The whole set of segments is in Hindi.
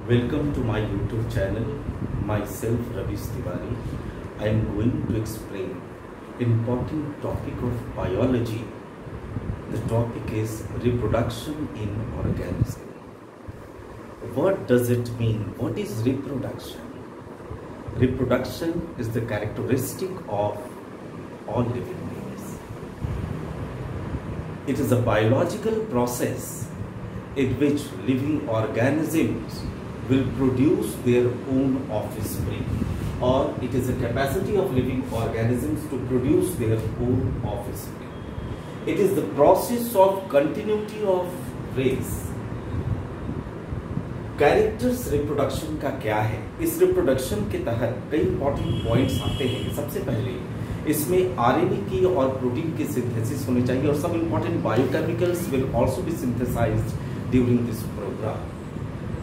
Welcome to my YouTube channel. Myself Ravish Tiwari. I am going to explain important topic of biology. The topic is reproduction in organism. What does it mean? What is reproduction? Reproduction is the characteristic of all living beings. It is a biological process in which living organisms will produce their own offspring, or it is a capacity of living organisms to produce their own offspring. It is the process of continuity of race. Characters reproduction का क्या है? इस रिप्रोडक्शन के तहत कई इंपॉर्टेंट पॉइंट्स आते हैं। सबसे पहले इसमें आरएनए की और प्रोटीन की सिंथेसिस होनी चाहिए, और सब important biochemicals will also be synthesized during this program.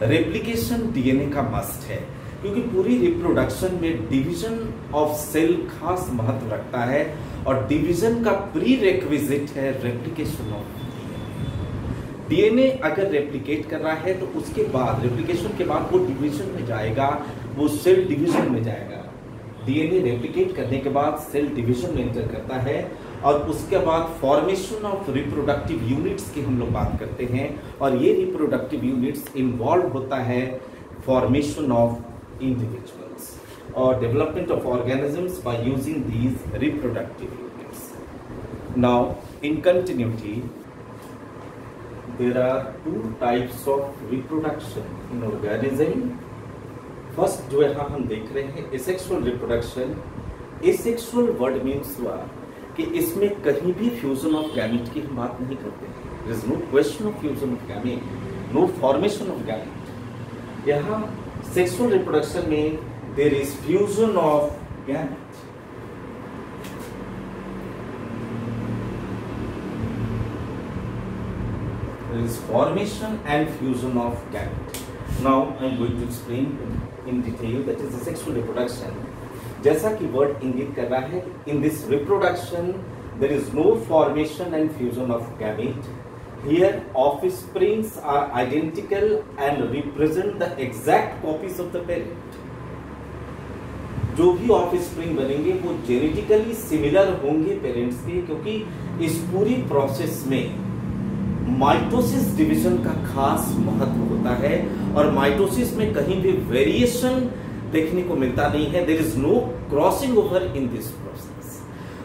Replication DNA का मस्ट है, क्योंकि पूरी रिप्रोडक्शन में डिवीजन ऑफ सेल खास महत्व रखता है, और डिवीजन का प्री रेक्विजिट है रेप्लिकेशन ऑफ डीएनए। अगर रेप्लिकेट कर रहा है तो उसके बाद रेप्लिकेशन के बाद वो डिवीजन में जाएगा, वो सेल डिवीजन में जाएगा। डीएनए रेप्लिकेट करने के बाद सेल डिवीजन में एंटर करता है, और उसके बाद फॉर्मेशन ऑफ रिप्रोडक्टिव यूनिट्स की हम लोग बात करते हैं, और ये रिप्रोडक्टिव यूनिट्स इन्वॉल्व होता है फॉर्मेशन ऑफ इंडिविजुअल्स और development of organisms by using these reproductive units. Now in continuity there are two types of reproduction in organism. First जो यहाँ हम देख रहे हैं asexual reproduction. asexual word means हुआ कि इसमें कहीं भी फ्यूजन ऑफ गैमेट की हम बात नहीं करते हैं. There is no question of fusion of gamete, no formation of gamete. यहाँ sexual reproduction में there is fusion of gamete. There is formation and fusion of gamete. Now I am going to explain in detail that is the sexual reproduction. जैसा कि वर्ड इंगित कर रहा है, in this reproduction there is no formation and fusion of gamete. Here offsprings are identical and represent the exact copies of the parent. जो भी ऑफस्प्रिंग बनेंगे वो जेनेटिकली सिमिलर होंगे पेरेंट्स के, क्योंकि इस पूरी प्रोसेस में माइटोसिस डिवीजन का खास महत्व होता है, और माइटोसिस में कहीं भी वेरिएशन देखने को मिलता नहीं है. There is no crossing over in this process.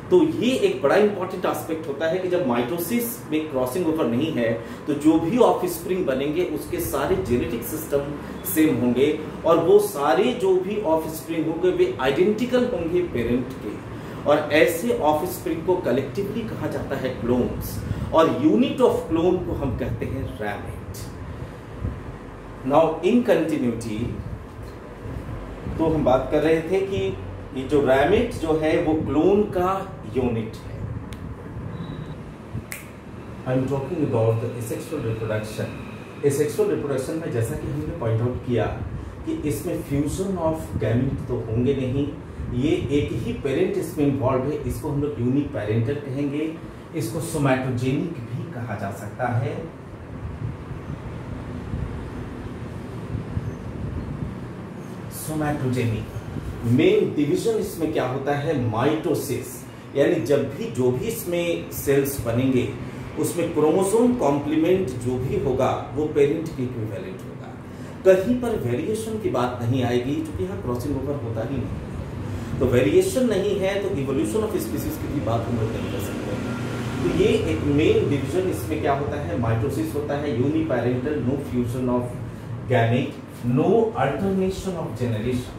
तो ये एक बड़ा इंपॉर्टेंट एस्पेक्ट होता है कि जब माइटोसिस में क्रॉसिंग ओवर नहीं है तो जो भी ऑफस्प्रिंग बनेंगे उसके सारे जेनेटिक सिस्टम सेम होंगे, और वो सारे जो भी ऑफस्प्रिंग होंगे वे आइडेंटिकल होंगे पेरेंट के, और ऐसे ऑफस्प्रिंग को कलेक्टिवली कहा जाता है क्लोन्स, और यूनिट ऑफ क्लोन को हम कहते हैं रैमेट. नाउ इन कंटिन्यूटी तो हम बात कर रहे थे कि ये जो रैमेट जो है वो क्लोन का यूनिट है. I am talking about the asexual reproduction. Asexual reproduction में जैसा कि हमने पॉइंट आउट किया कि इसमें फ्यूजन ऑफ गैमेट तो होंगे नहीं, ये एक ही पेरेंट इसमें इन्वॉल्व है. इसको हम लोग यूनिपेरेंटल कहेंगे. इसको सोमैटोजेनिक भी कहा जा सकता है. सोमैटोजेनिक मेन डिवीजन इसमें क्या होता है? माइटोसिस. यानी जब भी जो भी इसमें सेल्स बनेंगे उसमें क्रोमोसोम कॉम्प्लीमेंट जो भी होगा वो पेरेंट के इक्विवेलेंट होगा. कहीं पर वेरिएशन की बात नहीं आएगी, क्योंकि यहाँ क्रॉसिंग ओवर होता ही नहीं. तो वेरिएशन नहीं है तो इवोल्यूशन ऑफ स्पीसीज की भी बात हम लोग नहीं कर सकते हैं. तो ये एक मेन डिवीजन इसमें क्या होता है? माइटोसिस होता है. Uniparental, no fusion of gamete, no alternation of generation.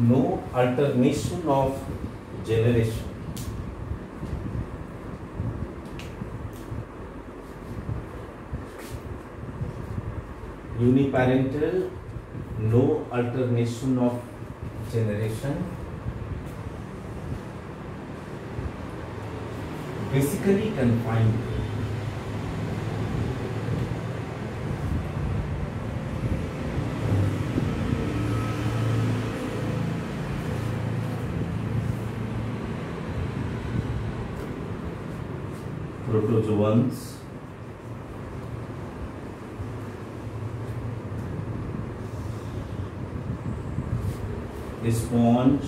No alternation of generation. Uniparental, no alternation of generation. Basically confined. protozoans, sponge,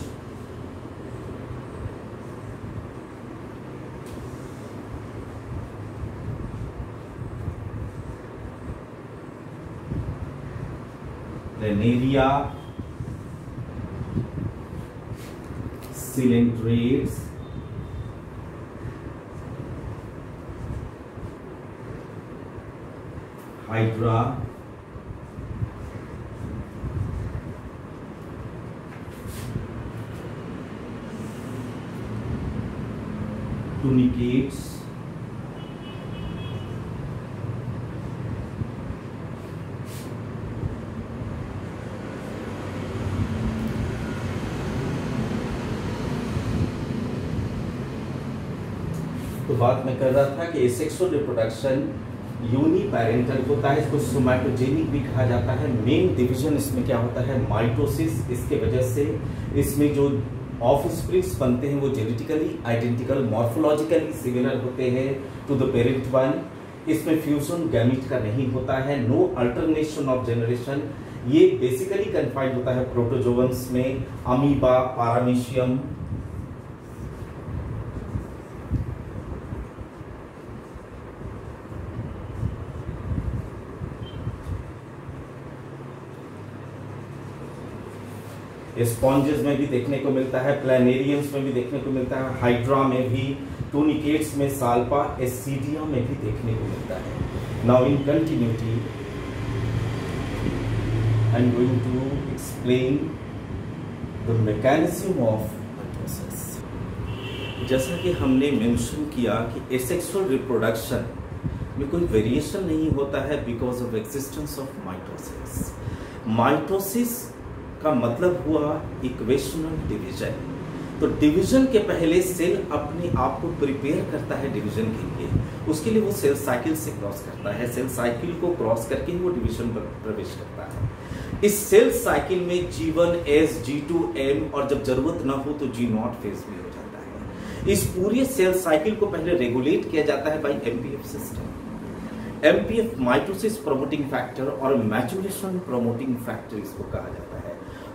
planaria, coelenterate, hydra, tunicates, तो बात मैं कर रहा था कि एसेक्सुअल रिप्रोडक्शन यूनिपैरेंटल होता है, इसको सोमैटोजेनिक भी कहा जाता है। मेन डिवीजन इसमें क्या होता है, माइटोसिस। इसके वजह से इसमें जो ऑफस्प्रिंग्स बनते हैं वो जेनेटिकली आइडेंटिकल, मॉर्फोलॉजिकली सिमिलर होते हैं टू द पेरेंट वन। इसमें फ्यूजन गैमीट का नहीं होता है, नो अल्टरनेशन ऑफ जनरेशन। ये बेसिकली कन्फाइंड होता है प्रोटोजोवंस में, अमीबा, पारामीशियम। स्पॉन्जेस में भी देखने को मिलता है, प्लानेरियम्स में भी देखने को मिलता है, हाइड्रा में भी, टूनिकेट्स में, साल्पा, एसिडिया में भी देखने को मिलता है। Now in continuity I am going to explain the mechanism of mitosis. जैसा कि हमने मेंशन किया कि एसेक्सुअल रिप्रोडक्शन में कोई वेरिएशन नहीं होता है because of existence of mitosis. Mitosis का मतलब हुआ इक्वेशनल डिवीजन। तो डिवीजन के पहले सेल अपने आप को प्रिपेयर करता है डिवीजन के लिए, उसके लिए वो सेल साइकिल से क्रॉस करता है। सेल साइकिल को क्रॉस करके ही वो डिवीजन पर प्रवेश करता है। इस सेल साइकिल में G1, S, G2, M और जब जरूरत ना हो तो G0 फेज भी हो जाता है। इस पूरी सेल साइकिल को पहले रेगुलेट किया जाता है by MPF system. MPF mitosis promoting factor और मैचुरेशन प्रोमोटिंग फैक्टर इसको कहा जाता है।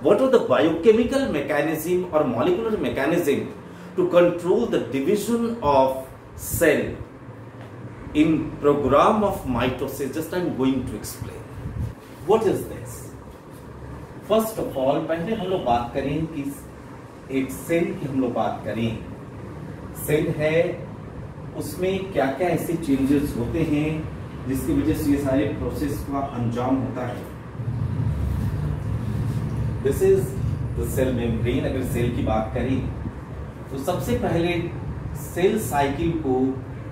What are the biochemical mechanism or molecular mechanism to control the division of cell in program of mitosis? Just I'm going to explain. What is this? First of all, पहले हम लोग बात करें कि एक सेल की हम लोग बात करें। सेल है, उसमें क्या क्या ऐसे चेंजेस होते हैं जिसकी वजह से ये सारे प्रोसेस का अंजाम होता है। This is the cell membrane. अगर सेल की बात करें तो सबसे पहले सेल साइकिल को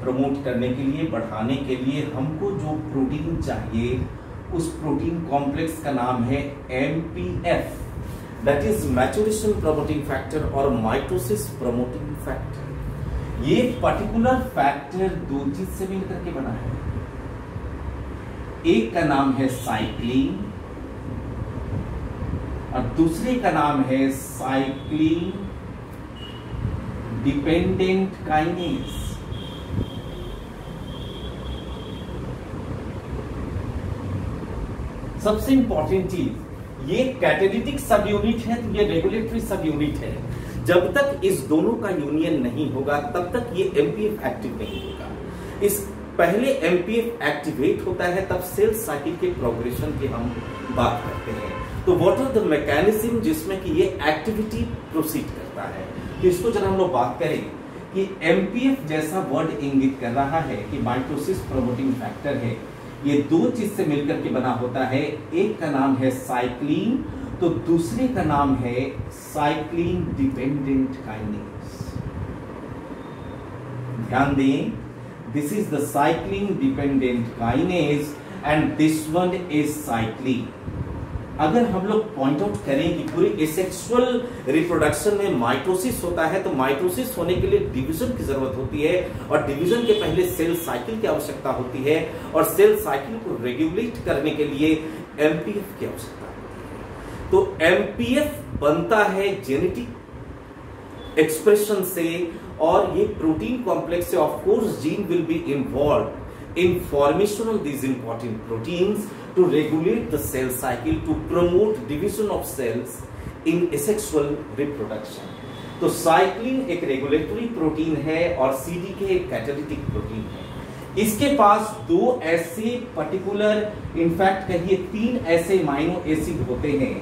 प्रमोट करने के लिए, बढ़ाने के लिए हमको जो प्रोटीन चाहिए उस प्रोटीन कॉम्प्लेक्स का नाम है MPF, that is maturation promoting factor और माइटोसिस प्रोमोटिंग फैक्टर। ये पर्टिकुलर फैक्टर दो चीज से मिलकर के बना है। एक का नाम है साइक्लिन और दूसरे का नाम है साइक्लिन डिपेंडेंट काइनेज। सबसे इंपॉर्टेंट चीज, ये कैटालिटिक सब यूनिट है तो ये रेगुलेटरी सब यूनिट है। जब तक इस दोनों का यूनियन नहीं होगा तब तक ये MPF एक्टिव नहीं होगा। इस पहले MPF एक्टिवेट होता है तब सेल साइकिल के प्रोग्रेशन की हम बात करते हैं। तो व्हाट आर द मैकेनिज्म जिसमें कि ये एक्टिविटी प्रोसीड करता है। तो इसको जरा हम लोग बात करें कि MPF जैसा वर्ड इंगित कर रहा है कि माइटोसिस प्रोमोटिंग फैक्टर है। ये दो चीज से मिलकर के बना होता है। एक का नाम है साइक्लिन तो दूसरे का नाम है साइक्लिन डिपेंडेंट काइनेज। ध्यान दें, this is the cyclin dependent kinase and this one is cyclin. अगर हम लोग पॉइंट आउट करें कि पूरे एसेक्सुअल रिप्रोडक्शन में माइटोसिस होता है तो माइटोसिस होने के लिए डिवीजन की जरूरत होती है और डिवीजन के पहले सेल साइकिल की आवश्यकता होती है और सेल साइकिल को रेगुलेट करने के लिए MPF की आवश्यकता होती है। तो MPF बनता है जेनेटिक एक्सप्रेशन से, और ये प्रोटीन कॉम्प्लेक्स से of course gene will be involve in formation of these important proteins to regulate the cell cycle, to promote division of cells in asexual reproduction. तो साइक्लिन एक रेगुलेटरी प्रोटीन है और सीडीके एक कैटालिटिक प्रोटीन है। इसके पास दो ऐसे पर्टिकुलर, इनफैक्ट कहिए 3 ऐसे अमीनो एसिड होते हैं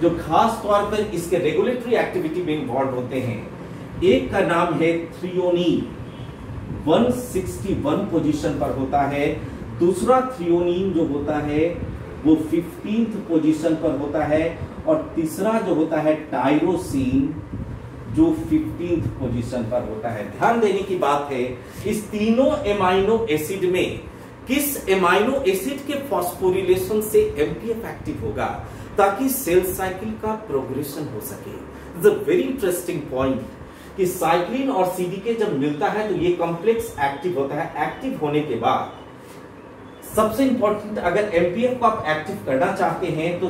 जो खास तौर पर इसके रेगुलेटरी एक्टिविटी में इन्वॉल्व होते हैं। एक का नाम है थ्रियोनीन, 161 पोजीशन पर होता है। दूसरा थ्रियोनीन जो होता है वो 15th पोजीशन पर होता है, और तीसरा जो होता है टायरोसिन, जो 15th पोजीशन पर होता है। ध्यान देने की बात है, इस तीनों एमाइनो एसिड में किस एमाइनो एसिड के फॉस्फोरिलेशन से एमपीएफ एक्टिव होगा ताकि सेल साइकिल का प्रोग्रेशन हो सके। It's a very interesting point कि साइक्लिन और सीडीके जब मिलता है तो ये कॉम्प्लेक्स एक्टिव होता है। एक्टिव होने के बाद सबसे इंपॉर्टेंट, अगर एमपीएफ को आप एक्टिव करना चाहते हैं तो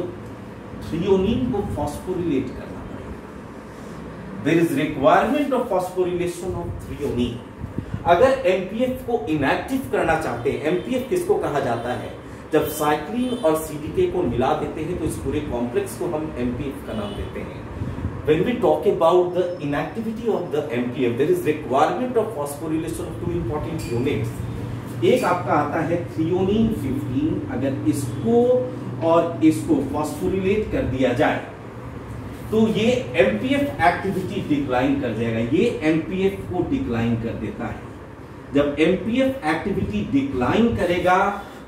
थ्रियोनीन को फॉस्फोरिलेट करना पड़ेगा। There is requirement of phosphorylation of threonine. अगर एमपीएफ को इनएक्टिव करना चाहते हैं, एमपीएफ किसको कहा जाता है? जब साइक्लिन और सीडीके को मिला देते हैं तो इस पूरे कॉम्प्लेक्स को हम एमपीएफ का नाम देते हैं। When we talk about the inactivity of the MPF, there is requirement of phosphorylation of 2 important units. एक आपका आता है थ्रियोनीन 15, अगर इसको और इसको फॉस्फोरिलेट कर दिया जाए तो ये एमपीएफ एक्टिविटी डिक्लाइन कर जाएगा। ये एमपीएफ को डिक्लाइन कर देता है। जब एमपीएफ एक्टिविटी डिक्लाइन करेगा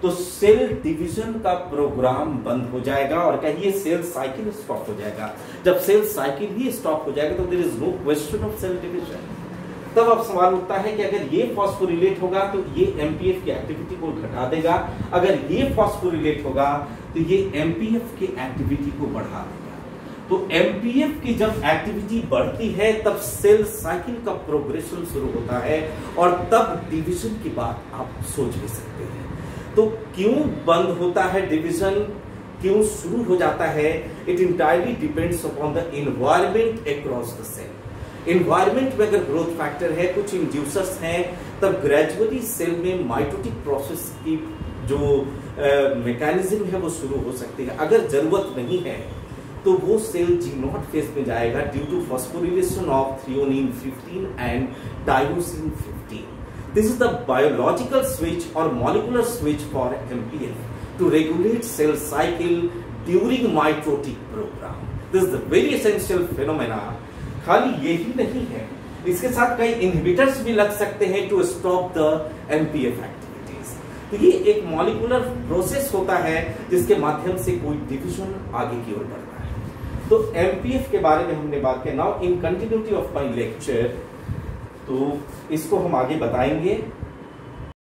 तो सेल डिवीजन का प्रोग्राम बंद हो जाएगा और कहिए सेल साइकिल स्टॉप हो जाएगा। जब सेल साइकिल ही स्टॉप हो जाएगा तो there is no question of cell division. तब अब सवाल उठता है कि अगर ये फॉस्फोरिलेट होगा तो ये एमपीएफ की एक्टिविटी को घटा देगा, अगर ये फॉस्फोरिलेट होगा तो ये एमपीएफ की एक्टिविटी को बढ़ा देगा। तो एमपीएफ की जब एक्टिविटी बढ़ती है तब सेल साइकिल का प्रोग्रेशन शुरू होता है और तब डिवीजन की बात आप सोच भी सकते हैं। तो क्यों बंद होता है डिवीजन, क्यों शुरू हो जाता है? It entirely depends upon the environment across the cell. Environment में अगर ग्रोथ फैक्टर है, कुछ इंड्यूसर्स हैं, तब ग्रेजुअली सेल में माइटोटिक प्रोसेस की जो मैकेनिज्म है वो शुरू हो सकती है। अगर जरूरत नहीं है तो वो सेल G0 फेज में जाएगा due to phosphorylation of threonine 15 and tyrosine 15। This is the biological switch or molecular switch for MPF to regulate cell cycle during mitotic program. This is the very essential phenomena. खाली यही नहीं है, इसके साथ कई इनहिबिटर्स भी लग सकते हैं to stop the MPF activities. तो ये एक मॉलिक्यूलर प्रोसेस होता है जिसके माध्यम से कोई डिवीजन आगे की ओर बढ़ता है। तो MPF के बारे में हमने बात की। Now in continuity of my lecture, तो इसको हम आगे बताएंगे।